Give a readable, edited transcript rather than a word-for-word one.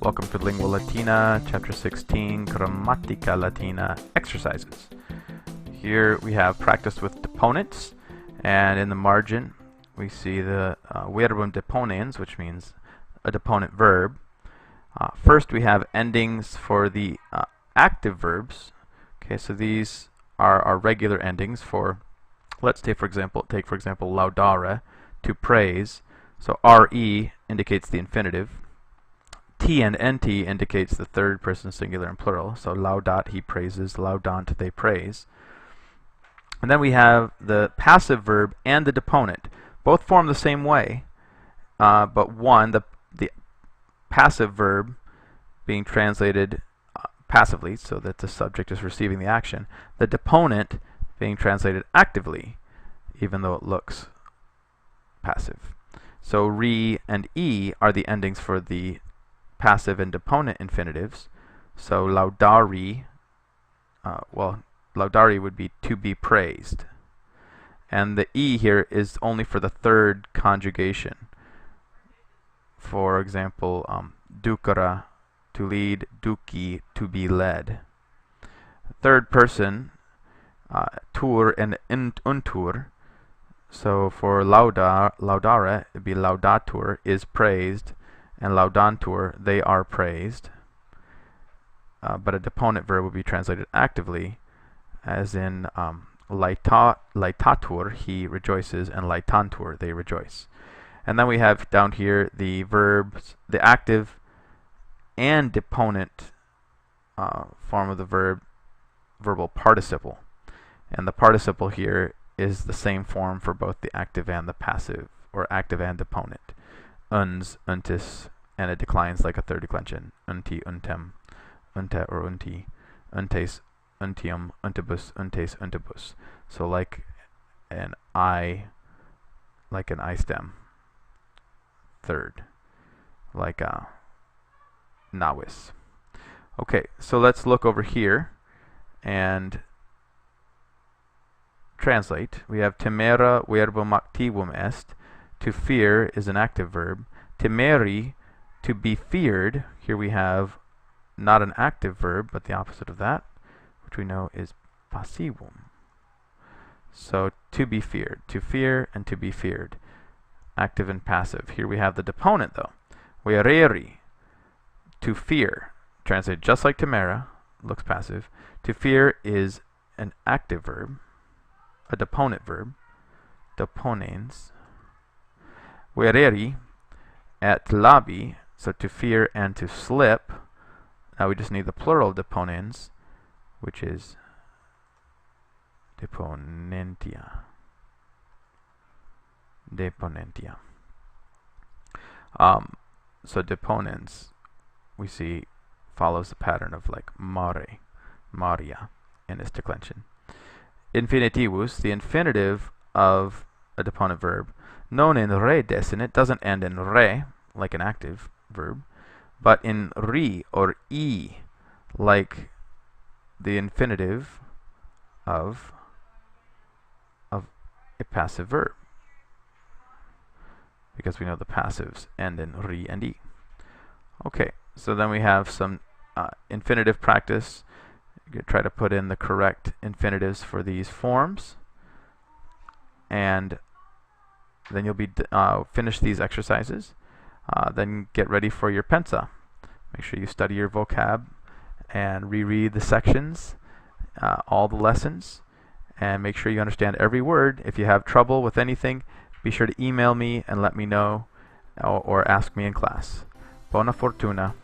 Welcome to Lingua Latina, Chapter 16, Grammatica Latina exercises. Here we have practice with deponents, and in the margin we see the verbum deponens, which means a deponent verb. First we have endings for the active verbs. Okay, so these are our regular endings for, let's take for example laudare, to praise. So re indicates the infinitive. T and nt indicates the third person singular and plural. So laudat, he praises; laudant, they praise. And then we have the passive verb and the deponent. Both form the same way, but one, the passive verb, being translated passively, so that the subject is receiving the action. The deponent being translated actively, even though it looks passive. So re and e are the endings for the passive and deponent infinitives. So laudari, laudari would be to be praised. And the e here is only for the third conjugation. For example, ducara, to lead; duki, to be led. Third person, tur and untur. So for laudare, it'd be laudatur, is praised, and laudantur, they are praised. But a deponent verb would be translated actively, as in laetatur, he rejoices, and laetantur, they rejoice. And then we have down here the verbs, the active and deponent form of the verb, verbal participle. And the participle here is the same form for both the active and the passive, or active and deponent. Uns, untis, and it declines like a third declension. Unti, untem, unte or unti, untes, untium, untibus, untes, untibus. So like an I stem. Third, like a navis. Okay, so let's look over here and translate. We have temere verbum activum est. To fear is an active verb. Temeri, to be feared. Here we have not an active verb, but the opposite of that, which we know is passivum. So to be feared, to fear and to be feared, active and passive. Here we have the deponent though. Vereri, to fear, translated just like temere, looks passive. To fear is an active verb, a deponent verb, deponens. Vereri, at labi, so to fear and to slip. Now we just need the plural deponens, which is deponentia. Deponentia. So deponens, we see, follows the pattern of like mare, maria, in its declension. Infinitivus, the infinitive of a deponent verb, non in re desinit, doesn't end in re, like an active verb, but in re or e, like the infinitive of a passive verb, because we know the passives end in re and e. Okay, so then we have some infinitive practice. You could try to put in the correct infinitives for these forms, and then you'll be finish these exercises. Then get ready for your Pensa. Make sure you study your vocab and reread the sections, all the lessons, and make sure you understand every word. If you have trouble with anything, be sure to email me and let me know, or ask me in class. Buona fortuna.